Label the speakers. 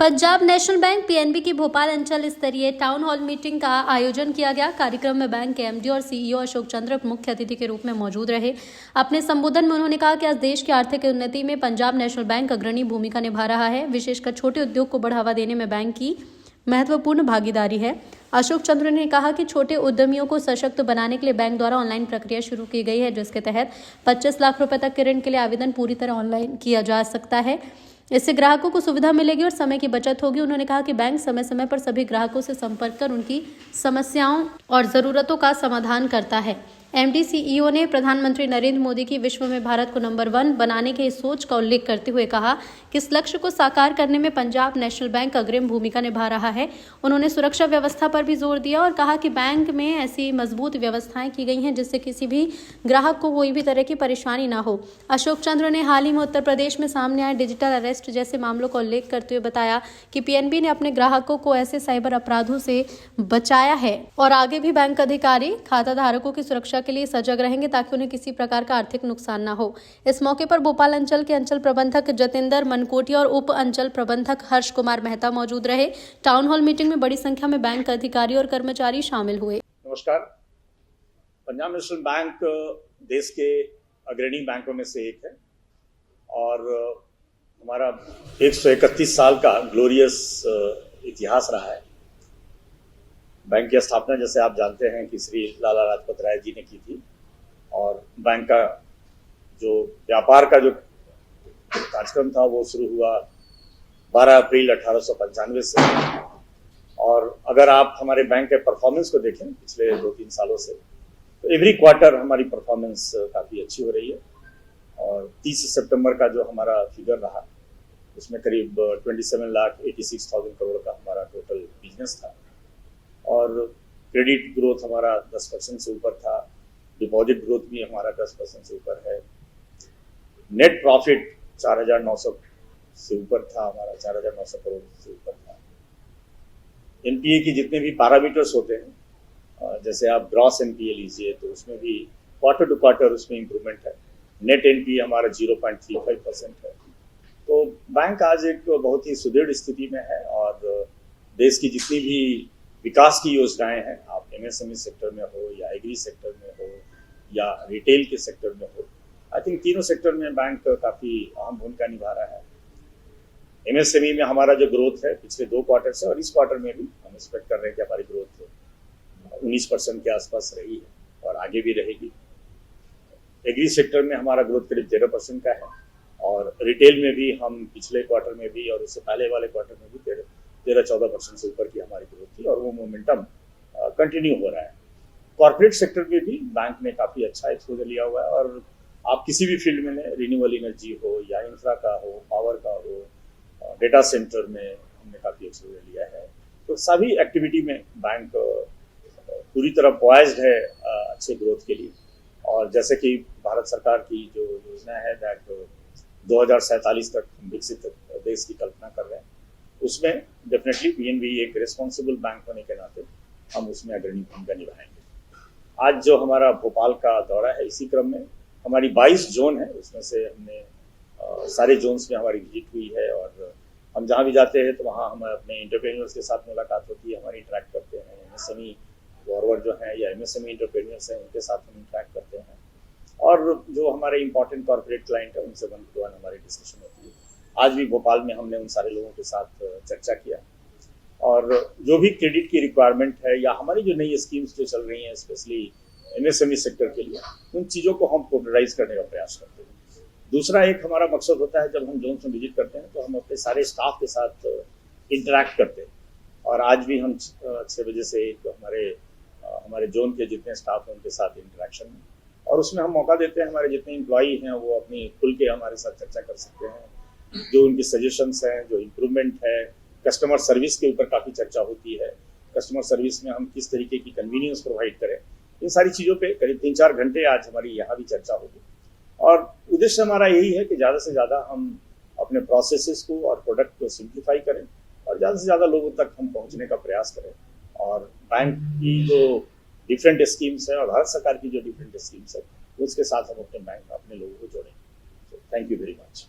Speaker 1: Punjab national bank PNB की भोपाल अंचल स्तरीय टाउन हॉल मीटिंग का आयोजन किया गया। कार्यक्रम में बैंक के एमडी और सीईओ अशोक चंद्र मुख्य अतिथि के रूप में मौजूद रहे। अपने संबोधन में उन्होंने कहा कि आज देश की आर्थिक उन्नति में पंजाब नेशनल बैंक अग्रणी भूमिका निभा रहा है। विशेषकर छोटे उद्योग को बढ़ावा देने में बैंक की महत्वपूर्ण भागीदारी है। अशोक चंद्र ने कहा कि छोटे उद्यमियों को सशक्त बनाने के लिए बैंक द्वारा ऑनलाइन प्रक्रिया शुरू की गई है, जिसके तहत 25 लाख रुपए तक के ऋण के लिए आवेदन पूरी तरह ऑनलाइन किया जा सकता है। इससे ग्राहकों को सुविधा मिलेगी और समय की बचत होगी। उन्होंने कहा कि बैंक समय समय पर सभी ग्राहकों से संपर्क कर उनकी समस्याओं और ज़रूरतों का समाधान करता है। एमडी सीईओ ने प्रधानमंत्री नरेंद्र मोदी की विश्व में भारत को नंबर 1 बनाने के इस सोच का उल्लेख करते हुए कहा कि इस लक्ष्य को साकार करने में पंजाब नेशनल बैंक अग्रिम भूमिका निभा रहा है। उन्होंने सुरक्षा व्यवस्था पर भी जोर दिया और कहा कि बैंक में ऐसी मजबूत व्यवस्थाएं की गई हैं जिससे किसी भी ग्राहक को कोई भी तरह की परेशानी ना हो। अशोक चंद्र ने हाल ही में उत्तर प्रदेश में सामने आए डिजिटल अरेस्ट जैसे मामलों का उल्लेख करते हुए बताया कि पीएनबी ने अपने ग्राहकों को ऐसे साइबर अपराधों से बचाया है और आगे भी बैंक अधिकारी खाता धारकों की सुरक्षा के लिए सजग रहेंगे ताकि उन्हें किसी प्रकार का आर्थिक नुकसान ना हो। इस मौके पर भोपाल अंचल के अंचल प्रबंधक जतेंद्र मनकोटिया और उप अंचल प्रबंधक हर्ष कुमार मेहता मौजूद रहे। टाउन हॉल मीटिंग में बड़ी संख्या में बैंक अधिकारी और कर्मचारी शामिल हुए।
Speaker 2: नमस्कार। पंजाब नेशनल बैंक देश के अग्रणी बैंकों में से एक है और हमारा 131 साल का ग्लोरियस इतिहास रहा है। बैंक की स्थापना जैसे आप जानते हैं कि श्री लाला लाजपत राय जी ने की थी और बैंक का जो व्यापार का जो कार्यक्रम था वो शुरू हुआ 12 अप्रैल 1895 से। और अगर आप हमारे बैंक के परफॉर्मेंस को देखें पिछले 2-3 सालों से तो एवरी क्वार्टर हमारी परफॉर्मेंस काफ़ी अच्छी हो रही है। और 30 सितंबर का जो हमारा फिगर रहा उसमें करीब 27,86,000 करोड़ का हमारा टोटल बिजनेस था और क्रेडिट ग्रोथ हमारा 10% से ऊपर था। डिपॉजिट ग्रोथ भी हमारा 10% से ऊपर है। नेट प्रॉफिट 4,900 से ऊपर था, हमारा 4,900 करोड़ से ऊपर था। एनपीए की जितने भी पैरामीटर्स होते हैं जैसे आप ग्रॉस एनपीए लीजिए तो उसमें भी क्वार्टर टू क्वार्टर उसमें इंप्रूवमेंट है। नेट एनपीए हमारा 0.35% है। तो बैंक आज एक बहुत ही सुदृढ़ स्थिति में है और देश की जितनी भी विकास की योजनाएं हैं, आप एमएसएमई सेक्टर में हो या एग्री सेक्टर में हो या रिटेल के सेक्टर में हो, आई थिंक तीनों सेक्टर में बैंक काफ़ी अहम भूमिका निभा रहा है। एमएसएमई में हमारा जो ग्रोथ है पिछले 2 क्वार्टर से और इस क्वार्टर में भी हम एक्सपेक्ट कर रहे हैं कि हमारी ग्रोथ 19% के आसपास रही है और आगे भी रहेगी। एग्री सेक्टर में हमारा ग्रोथ करीब 0% का है और रिटेल में भी हम पिछले क्वार्टर में भी और उससे पहले वाले क्वार्टर में भी 13-14% से ऊपर की हमारी ग्रोथ थी और वो मोमेंटम कंटिन्यू हो रहा है। कॉर्पोरेट सेक्टर में भी बैंक ने काफ़ी अच्छा एक्सपोजर लिया हुआ है और आप किसी भी फील्ड में लें, रिन्यूएबल एनर्जी हो या इंफ्रा का हो, पावर का हो, डेटा सेंटर में हमने काफ़ी एक्सपोजर लिया है। तो सभी एक्टिविटी में बैंक पूरी तरह पॉइज्ड है अच्छे ग्रोथ के लिए। और जैसे कि भारत सरकार की जो योजना है दैट 2047 तक हम विकसित देश की कल्पना कर रहे हैं, उसमें डेफिनेटली पीएनबी एक रिस्पॉन्सिबल बैंक होने के नाते हम उसमें अग्रणी भूमिका निभाएंगे। आज जो हमारा भोपाल का दौरा है इसी क्रम में हमारी 22 जोन है, उसमें से हमने सारे जोन्स में हमारी विजिट हुई है और हम जहाँ भी जाते हैं तो वहाँ हम अपने एंटरप्रेन्योर्स के साथ मुलाकात होती है, हमारी इंटरेक्ट करते हैं। एमएसएमई फॉरवर्ड जो है या एमएसएमई एंटरप्रेन्योर्स हैं उनके साथ हम इंटरेक्ट करते हैं और जो हमारे इंपॉर्टेंट कॉर्पोरेट क्लाइंट है उनसे 1-to-1 हमारी डिस्कशन होती है। आज भी भोपाल में हमने उन सारे लोगों के साथ चर्चा किया और जो भी क्रेडिट की रिक्वायरमेंट है या हमारी जो नई स्कीम्स जो चल रही हैं स्पेशली एमएसएमई सेक्टर के लिए, उन चीज़ों को हम पॉपुलराइज करने का प्रयास करते हैं। दूसरा एक हमारा मकसद होता है जब हम जोन में विजिट करते हैं तो हम अपने सारे स्टाफ के साथ इंटरेक्ट करते हैं और आज भी हम 6 बजे से हमारे जोन के जितने स्टाफ हैं उनके साथ इंटरेक्शन में और उसमें हम मौका देते हैं हमारे जितने एम्प्लॉई हैं वो अपनी खुल के हमारे साथ चर्चा कर सकते हैं। जो उनकी सजेशंस हैं, जो इम्प्रूवमेंट है, कस्टमर सर्विस के ऊपर काफ़ी चर्चा होती है। कस्टमर सर्विस में हम किस तरीके की कन्वीनियंस प्रोवाइड करें, इन सारी चीज़ों पे करीब 3-4 घंटे आज हमारी यहाँ भी चर्चा होगी और उद्देश्य हमारा यही है कि ज़्यादा से ज़्यादा हम अपने प्रोसेसेस को और प्रोडक्ट को सिंप्लीफाई करें और ज़्यादा से ज़्यादा लोगों तक हम पहुँचने का प्रयास करें। और बैंक की जो डिफरेंट स्कीम्स है और भारत सरकार की जो डिफरेंट स्कीम्स है उसके साथ हम अपने बैंक अपने लोगों को जोड़ें। Thank you very much.